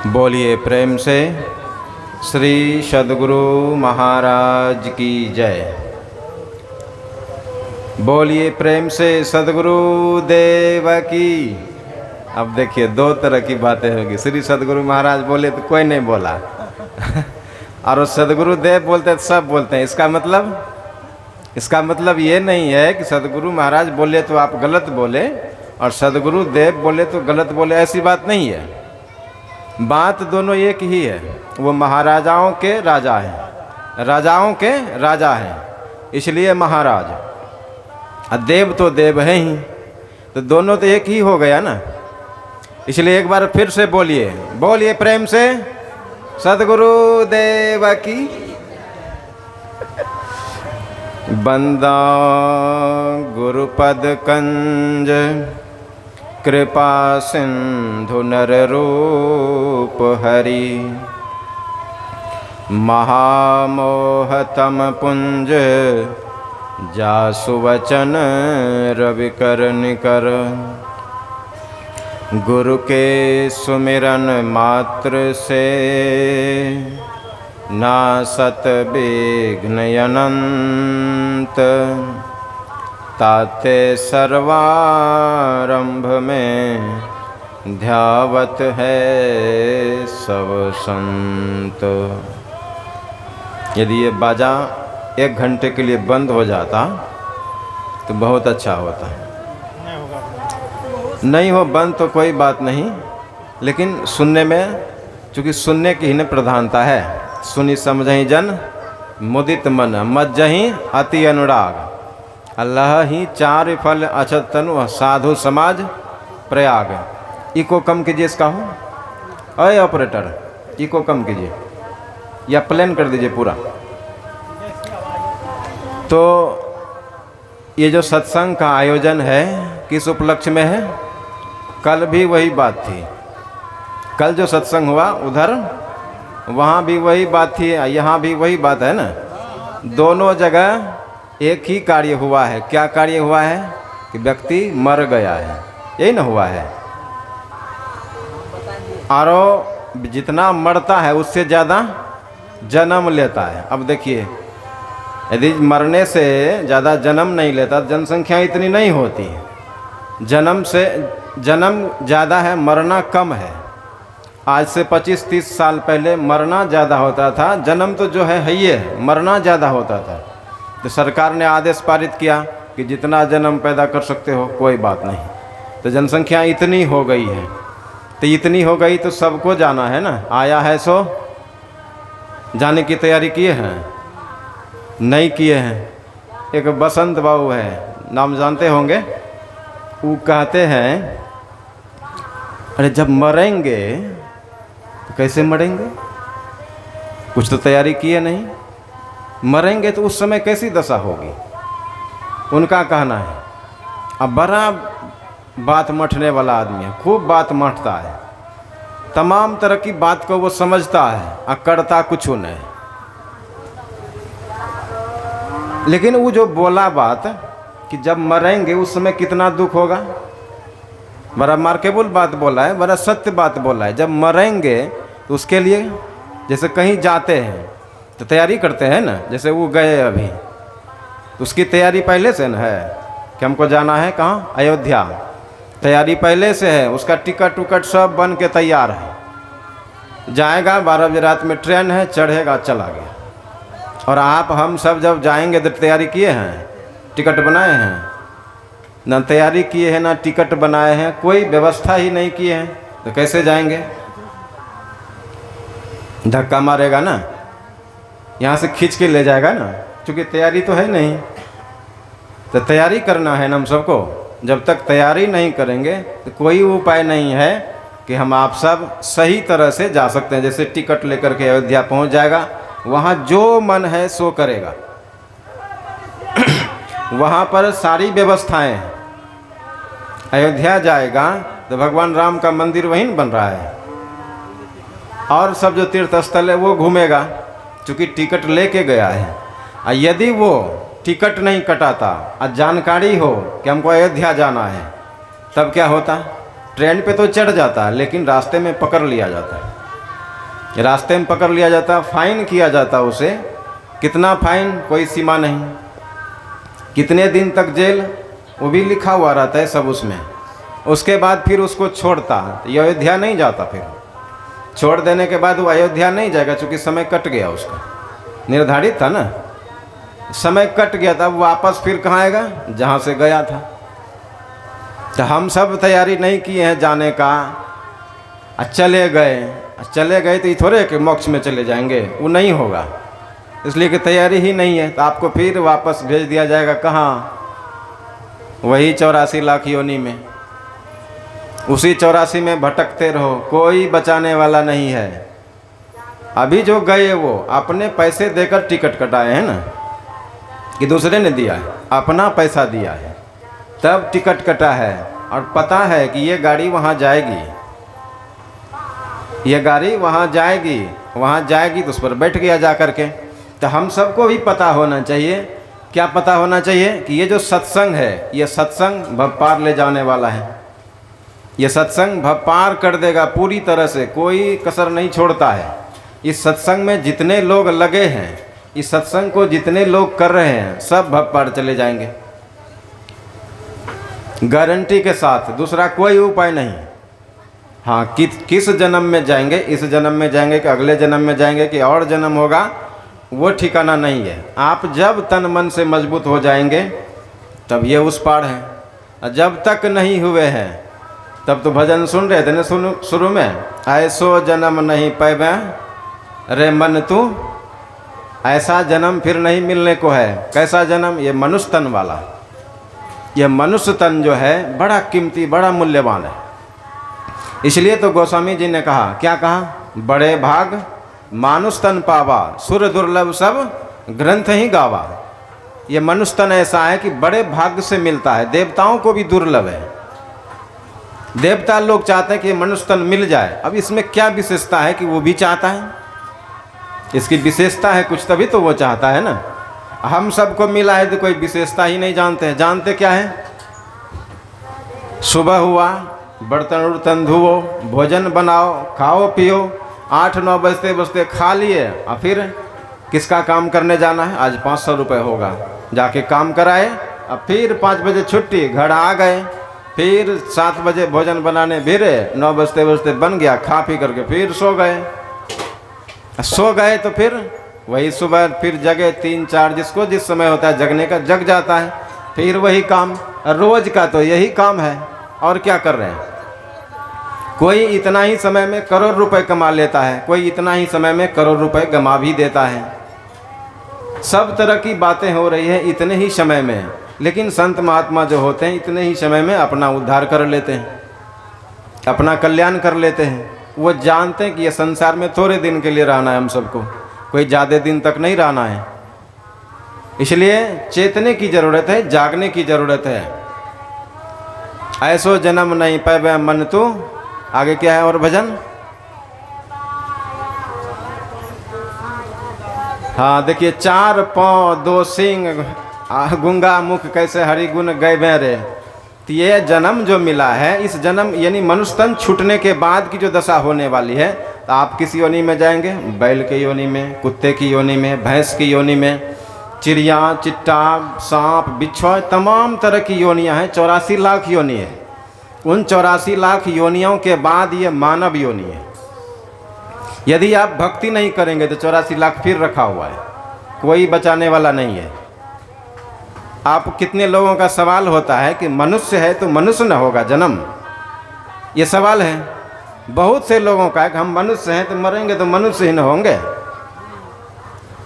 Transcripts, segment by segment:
बोलिए प्रेम से श्री सद्गुरु महाराज की जय। बोलिए प्रेम से सद्गुरु देव की। अब देखिए दो तरह की बातें होगी। श्री सद्गुरु महाराज बोले तो कोई नहीं बोला और सद्गुरु देव बोलते तो सब बोलते हैं। इसका मतलब ये नहीं है कि सद्गुरु महाराज बोले तो आप गलत बोले और सद्गुरु देव बोले तो गलत बोले, ऐसी बात नहीं है। बात दोनों एक ही है। वो महाराजाओं के राजा हैं, राजाओं के राजा हैं, इसलिए महाराज। और देव तो देव है ही, तो दोनों तो एक ही हो गया ना। इसलिए एक बार फिर से बोलिए प्रेम से सद्गुरु देव की। बंदा गुरुपद कंज कृपा सिंधु नर रूप हरि। महामोहतम पुंज जासु वचन रवि कर निकर। गुरु के सुमिरन मात्र से नासत विघ्न अनंत। ताते सर्वारंभ में ध्यावत है सब संत। यदि ये बाजा 1 घंटे के लिए बंद हो जाता तो बहुत अच्छा होता। नहीं हो बंद तो कोई बात नहीं, लेकिन सुनने में, चूँकि सुनने की ही न प्रधानता है। सुनी समझही जन मुदित मन, मज्जही अति अनुराग। अल्लाह ही चार फल अछत तनु, साधु समाज प्रयाग। इको कम कीजिए इसका हो। अय ऑपरेटर, इको कम कीजिए या प्लेन कर दीजिए पूरा। तो ये जो सत्संग का आयोजन है किस उपलक्ष्य में है? कल भी वही बात थी। कल जो सत्संग हुआ उधर, वहाँ भी वही बात थी, यहाँ भी वही बात है ना। दोनों जगह एक ही कार्य हुआ है। क्या कार्य हुआ है? कि व्यक्ति मर गया है, यही ना हुआ है। और जितना मरता है उससे ज़्यादा जन्म लेता है। अब देखिए, यदि मरने से ज़्यादा जन्म नहीं लेता तो जनसंख्या इतनी नहीं होती। जन्म ज़्यादा है, मरना कम है। आज से 25-30 साल पहले मरना ज़्यादा होता था, जन्म तो जो है ही है, मरना ज़्यादा होता था। तो सरकार ने आदेश पारित किया कि जितना जन्म पैदा कर सकते हो कोई बात नहीं। तो जनसंख्या इतनी हो गई है, तो इतनी हो गई तो सबको जाना है ना। आया है सो जाने की तैयारी किए हैं? नहीं किए हैं। एक बसंत बाबू है, नाम जानते होंगे। वो कहते हैं, अरे जब मरेंगे तो कैसे मरेंगे? कुछ तो तैयारी किए नहीं। मरेंगे तो उस समय कैसी दशा होगी? उनका कहना है। अब बड़ा बात मठने वाला आदमी है, खूब बात मठता है, तमाम तरह की बात को वो समझता है और करता कुछ नहीं। लेकिन वो जो बोला बात कि जब मरेंगे उस समय कितना दुख होगा, बड़ा मार्केबल बात बोला है, बड़ा सत्य बात बोला है। जब मरेंगे तो उसके लिए, जैसे कहीं जाते हैं तो तैयारी करते हैं ना। जैसे वो गए अभी, तो उसकी तैयारी पहले से न है कि हमको जाना है कहाँ? अयोध्या। तैयारी पहले से है, उसका टिकट सब बन के तैयार है। जाएगा 12 बजे रात में ट्रेन है, चढ़ेगा, चला गया। और आप हम सब जब जाएंगे तो तैयारी किए हैं? टिकट बनाए हैं? ना तैयारी किए हैं, ना टिकट बनाए हैं, कोई व्यवस्था ही नहीं किए हैं, तो कैसे जाएंगे? धक्का मारेगा ना, यहाँ से खींच के ले जाएगा ना, क्योंकि तैयारी तो है नहीं। तो तैयारी करना है ना हम सबको। जब तक तैयारी नहीं करेंगे तो कोई उपाय नहीं है कि हम आप सब सही तरह से जा सकते हैं। जैसे टिकट लेकर के अयोध्या पहुँच जाएगा, वहाँ जो मन है सो करेगा। वहाँ पर सारी व्यवस्थाएं हैं। अयोध्या जाएगा तो भगवान राम का मंदिर वहीं बन रहा है, और सब जो तीर्थ स्थल है वो घूमेगा, चूँकि टिकट लेके गया है। और यदि वो टिकट नहीं कटाता और जानकारी हो कि हमको अयोध्या जाना है, तब क्या होता? ट्रेन पे तो चढ़ जाता है लेकिन रास्ते में पकड़ लिया जाता है। रास्ते में पकड़ लिया जाता, फाइन किया जाता उसे। कितना फाइन, कोई सीमा नहीं। कितने दिन तक जेल, वो भी लिखा हुआ रहता है सब उसमें। उसके बाद फिर उसको छोड़ता, ये अयोध्या नहीं जाता। फिर छोड़ देने के बाद वो अयोध्या नहीं जाएगा, चूँकि समय कट गया उसका, निर्धारित था ना, समय कट गया था। वापस फिर कहाँ आएगा, जहाँ से गया था। तो हम सब तैयारी नहीं किए हैं जाने का, चले गए तो ये थोड़े कि मोक्ष में चले जाएंगे, वो नहीं होगा। इसलिए कि तैयारी ही नहीं है, तो आपको फिर वापस भेज दिया जाएगा। कहाँ, वही 84 लाख योनि में। उसी 84 में भटकते रहो, कोई बचाने वाला नहीं है। अभी जो गए वो अपने पैसे देकर टिकट कटाए हैं ना, कि दूसरे ने दिया है, अपना पैसा दिया है तब टिकट कटा है। और पता है कि ये गाड़ी वहाँ जाएगी, ये गाड़ी वहाँ जाएगी तो उस पर बैठ गया जा करके। तो हम सबको भी पता होना चाहिए, क्या पता होना चाहिए कि ये जो सत्संग है, ये सत्संग भवपार ले जाने वाला है। ये सत्संग भवपार कर देगा पूरी तरह से, कोई कसर नहीं छोड़ता है। इस सत्संग में जितने लोग लगे हैं, इस सत्संग को जितने लोग कर रहे हैं, सब भवपार चले जाएंगे गारंटी के साथ। दूसरा कोई उपाय नहीं। हाँ, किस जन्म में जाएंगे, इस जन्म में जाएंगे कि अगले जन्म में जाएंगे कि और जन्म होगा, वो ठिकाना नहीं है। आप जब तन मन से मजबूत हो जाएंगे तब ये उस पार है। जब तक नहीं हुए हैं, तब तो भजन सुन रहे थे ना शुरू में, ऐसो जन्म नहीं पैबे रे मन तू, ऐसा जन्म फिर नहीं मिलने को है। कैसा जन्म, ये मनुष्य तन वाला। ये मनुष्य तन जो है बड़ा कीमती, बड़ा मूल्यवान है। इसलिए तो गोस्वामी जी ने कहा, क्या कहा, बड़े भाग मानुष तन पावा, सुर दुर्लभ सब ग्रंथ ही गावा। ये मनुष्य तन ऐसा है कि बड़े भाग्य से मिलता है, देवताओं को भी दुर्लभ है। देवता लोग चाहते हैं कि मनुष्य तन मिल जाए। अब इसमें क्या विशेषता है कि वो भी चाहता है, इसकी विशेषता है कुछ, तभी तो वो चाहता है ना। हम सबको मिला है तो कोई विशेषता ही नहीं जानते हैं। जानते क्या है, सुबह हुआ, बर्तन उर्तन धुओ, भोजन बनाओ, खाओ पियो, 8-9 बजते खा लिए, और फिर किसका काम करने जाना है, आज 500 रुपये होगा, जाके काम कराए, अब फिर 5 बजे छुट्टी, घर आ गए, फिर 7 बजे भोजन बनाने भिरे, 9 बजते बन गया, खा पी करके फिर सो गए तो फिर वही सुबह फिर जगे 3-4, जिसको जिस समय होता है जगने का जग जाता है, फिर वही काम। रोज का तो यही काम है, और क्या कर रहे हैं। कोई इतना ही समय में करोड़ रुपए कमा लेता है, कोई इतना ही समय में करोड़ रुपए गमा भी देता है। सब तरह की बातें हो रही है इतने ही समय में। लेकिन संत महात्मा जो होते हैं इतने ही समय में अपना उद्धार कर लेते हैं, अपना कल्याण कर लेते हैं। वो जानते हैं कि ये संसार में थोड़े दिन के लिए रहना है, हम सबको कोई ज़्यादा दिन तक नहीं रहना है। इसलिए चेतने की ज़रूरत है, जागने की ज़रूरत है। ऐसो जन्म नहीं पैबे मन तू, आगे क्या है और भजन। हाँ देखिए, 4 पाँव 2 सिंह, गुंगा मुख, कैसे हरि गुण गए रे। तो ये जन्म जो मिला है, इस जन्म यानी मनुष्य तन छूटने के बाद की जो दशा होने वाली है, तो आप किस योनि में जाएंगे, बैल के योनि में, कुत्ते की योनि में, भैंस की योनि में, चिड़िया, चिट्टा, सांप, बिच्छू, तमाम तरह की योनियां हैं। 84 लाख योनि है। उन 84 लाख योनियों के बाद ये मानव योनि है। यदि आप भक्ति नहीं करेंगे तो 84 लाख फिर रखा हुआ है, कोई बचाने वाला नहीं है। आप कितने लोगों का सवाल होता है कि मनुष्य है तो मनुष्य न होगा जन्म, ये सवाल है बहुत से लोगों का कि हम मनुष्य हैं तो मरेंगे तो मनुष्य ही न होंगे।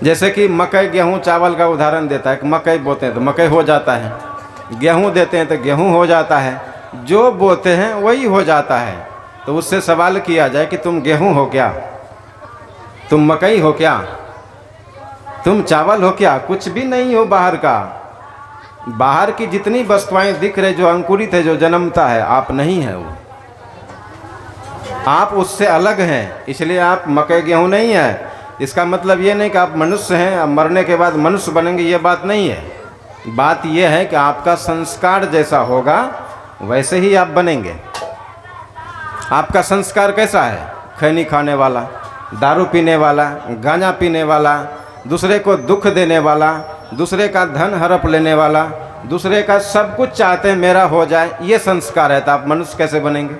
जैसे कि मकई, गेहूं, चावल का उदाहरण देता है कि मकई बोते हैं तो मकई हो जाता है, गेहूं देते हैं तो गेहूं हो जाता है, जो बोते हैं वही हो जाता है। तो उससे सवाल किया जाए कि तुम गेहूं हो क्या, तुम मकई हो क्या, तुम चावल हो क्या, कुछ भी नहीं हो बाहर का। बाहर की जितनी वस्तुएं दिख रहे, जो अंकुरित है, जो जन्मता है, आप नहीं है वो, आप उससे अलग हैं। इसलिए आप मकई गेहूं नहीं है। इसका मतलब ये नहीं कि आप मनुष्य हैं, अब मरने के बाद मनुष्य बनेंगे, ये बात नहीं है। बात ये है कि आपका संस्कार जैसा होगा वैसे ही आप बनेंगे। आपका संस्कार कैसा है, खैनी खाने वाला, दारू पीने वाला, गांजा पीने वाला, दूसरे को दुख देने वाला, दूसरे का धन हड़प लेने वाला, दूसरे का सब कुछ चाहते हैं मेरा हो जाए, ये संस्कार है तो आप मनुष्य कैसे बनेंगे?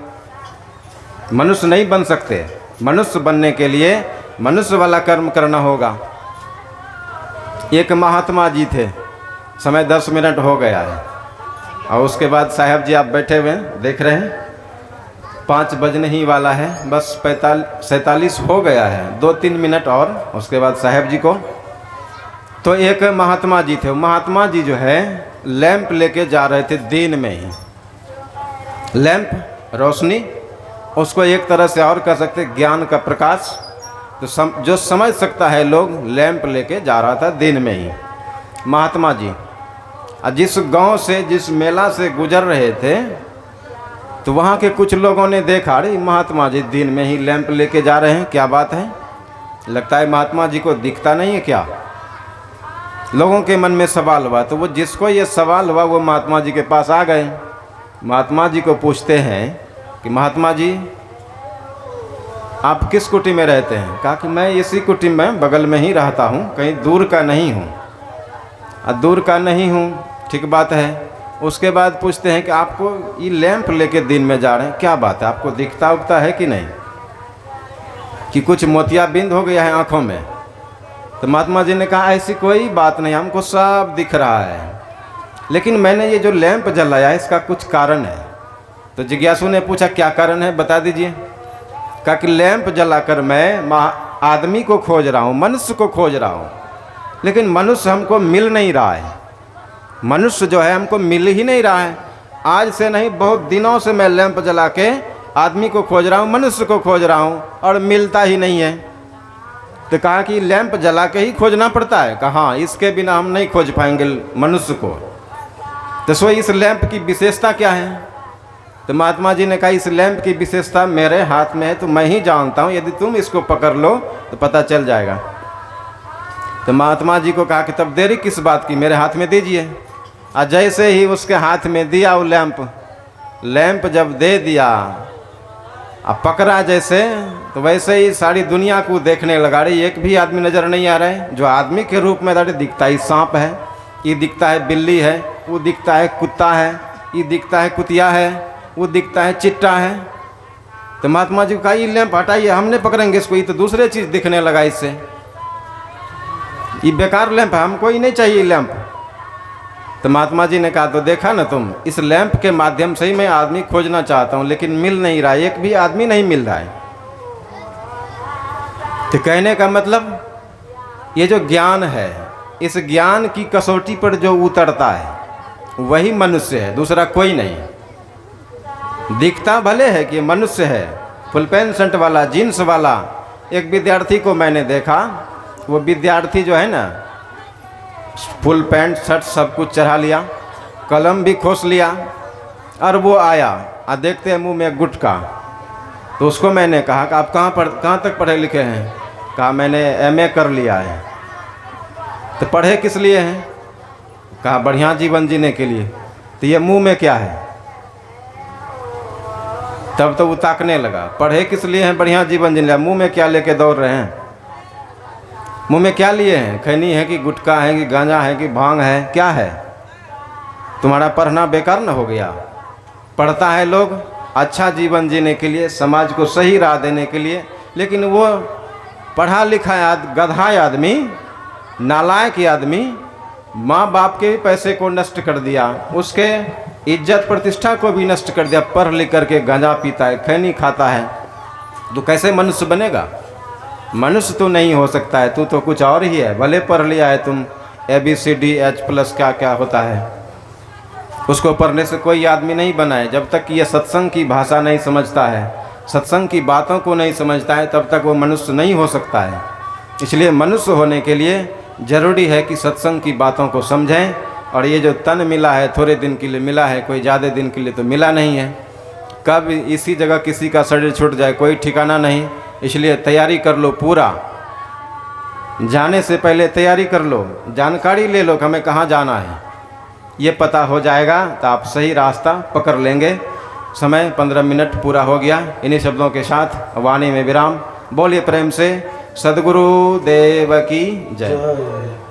मनुष्य नहीं बन सकते। मनुष्य बनने के लिए मनुष्य वाला कर्म करना होगा। एक महात्मा जी थे, समय 10 मिनट हो गया है और उसके बाद साहब जी आप बैठे हुए देख रहे हैं, 5 बजने ही वाला है, बस 47 हो गया है, 2-3 मिनट और उसके बाद साहब जी को। तो एक महात्मा जी थे, महात्मा जी जो है लैंप लेके जा रहे थे दिन में ही। लैंप रोशनी, उसको एक तरह से और कह सकते ज्ञान का प्रकाश। तो जो समझ सकता है लोग, लैंप लेके जा रहा था दिन में ही महात्मा जी। और जिस गांव से, जिस मेला से गुजर रहे थे, तो वहाँ के कुछ लोगों ने देखा, अरे महात्मा जी दिन में ही लैंप लेके जा रहे हैं, क्या बात है? लगता है महात्मा जी को दिखता नहीं है क्या? लोगों के मन में सवाल हुआ। तो वो जिसको ये सवाल हुआ वो महात्मा जी के पास आ गए। महात्मा जी को पूछते हैं कि महात्मा जी आप किस कुटी में रहते हैं? कहा कि मैं इसी कुटी में बगल में ही रहता हूँ, कहीं दूर का नहीं हूँ। दूर का नहीं हूँ, ठीक बात है। उसके बाद पूछते हैं कि आपको ये लैंप लेके दिन में जा रहे हैं, क्या बात है? आपको दिखता उगता है कि नहीं, कि कुछ मोतियाबिंद हो गया है आँखों में? तो महात्मा जी ने कहा ऐसी कोई बात नहीं, हमको सब दिख रहा है, लेकिन मैंने ये जो लैंप जलाया है इसका कुछ कारण है। तो जिज्ञासु ने पूछा क्या कारण है, बता दीजिए। कहा कि लैंप जलाकर मैं आदमी को खोज रहा हूँ, मनुष्य को खोज रहा हूँ, लेकिन मनुष्य हमको मिल नहीं रहा है। मनुष्य जो है हमको मिल ही नहीं रहा है। आज से नहीं, बहुत दिनों से मैं लैंप जला के आदमी को खोज रहा हूँ, मनुष्य को खोज रहा हूँ और मिलता ही नहीं है। तो कहा कि लैंप जला के ही खोजना पड़ता है? कहा हाँ, इसके बिना हम नहीं खोज पाएंगे मनुष्य को। तो सो इस लैंप की विशेषता क्या है? तो महात्मा जी ने कहा इस लैंप की विशेषता मेरे हाथ में है, तो मैं ही जानता हूँ, यदि तुम इसको पकड़ लो तो पता चल जाएगा। तो महात्मा जी को कहा कि तब देरी किस बात की, मेरे हाथ में दीजिए। और जैसे ही उसके हाथ में दिया वो लैंप जब दे दिया, अब पकड़ा जैसे, तो वैसे ही सारी दुनिया को देखने लगा। रही एक भी आदमी नज़र नहीं आ रहा है जो आदमी के रूप में दिखता है। सांप है, ये दिखता है बिल्ली है, वो दिखता है कुत्ता है, ये दिखता है कुतिया है, वो दिखता है चिट्टा है। तो महात्मा जी को कहा ये लैंप हटाइए, हम नहीं पकड़ेंगे इसको, ये तो दूसरे चीज़ दिखने लगा इससे, ये बेकार लैंप है, हमको ही नहीं चाहिए लैंप। तो महात्मा जी ने कहा तो देखा ना तुम, इस लैंप के माध्यम से ही मैं आदमी खोजना चाहता हूँ, लेकिन मिल नहीं रहा, एक भी आदमी नहीं मिल रहा है। तो कहने का मतलब ये जो ज्ञान है, इस ज्ञान की कसौटी पर जो उतरता है वही मनुष्य है, दूसरा कोई नहीं। दिखता भले है कि मनुष्य है, फुल पैंट शर्ट वाला, जीन्स वाला। एक विद्यार्थी को मैंने देखा, वो विद्यार्थी जो है ना, फुल पैंट शर्ट सब कुछ चढ़ा लिया, कलम भी खोस लिया, और वो आया और देखते हैं मुंह में गुटखा। तो उसको मैंने कहा कि आप कहाँ तक पढ़े लिखे हैं? कहा मैंने MA कर लिया है। तो पढ़े किस लिए हैं? कहा बढ़िया जीवन जीने के लिए। तो ये मुंह में क्या है? तब तो वो ताकने लगा, पढ़े किस लिए हैं? बढ़िया जीवन जीने। मुंह में क्या लेके दौड़ रहे हैं? मुंह में क्या लिए हैं? खैनी है कि गुटखा है कि गांजा है कि भांग है, क्या है? तुम्हारा पढ़ना बेकार न हो गया? पढ़ता है लोग अच्छा जीवन जीने के लिए, समाज को सही राह देने के लिए, लेकिन वो पढ़ा लिखा गधा आदमी, नालायक आदमी माँ बाप के भी पैसे को नष्ट कर दिया, उसके इज्जत प्रतिष्ठा को भी नष्ट कर दिया। पढ़ लिख करके गांजा पीता है, खैनी खाता है, तो कैसे मनुष्य बनेगा? मनुष्य तो नहीं हो सकता है, तू तो कुछ और ही है। भले पढ़ लिया है तुम ABCD H+ क्या क्या होता है, उसको पढ़ने से कोई आदमी नहीं बना है। जब तक ये सत्संग की भाषा नहीं समझता है, सत्संग की बातों को नहीं समझता है, तब तक वो मनुष्य नहीं हो सकता है। इसलिए मनुष्य होने के लिए ज़रूरी है कि सत्संग की बातों को समझें। और ये जो तन मिला है थोड़े दिन के लिए मिला है, कोई ज़्यादा दिन के लिए तो मिला नहीं है। कब इसी जगह किसी का शरीर छूट जाए कोई ठिकाना नहीं। इसलिए तैयारी कर लो, पूरा जाने से पहले तैयारी कर लो, जानकारी ले लो कि हमें कहाँ जाना है। ये पता हो जाएगा तो आप सही रास्ता पकड़ लेंगे। समय 15 मिनट पूरा हो गया। इन्हीं शब्दों के साथ वाणी में विराम। बोलिए प्रेम से सद्गुरु देव की जय। जय।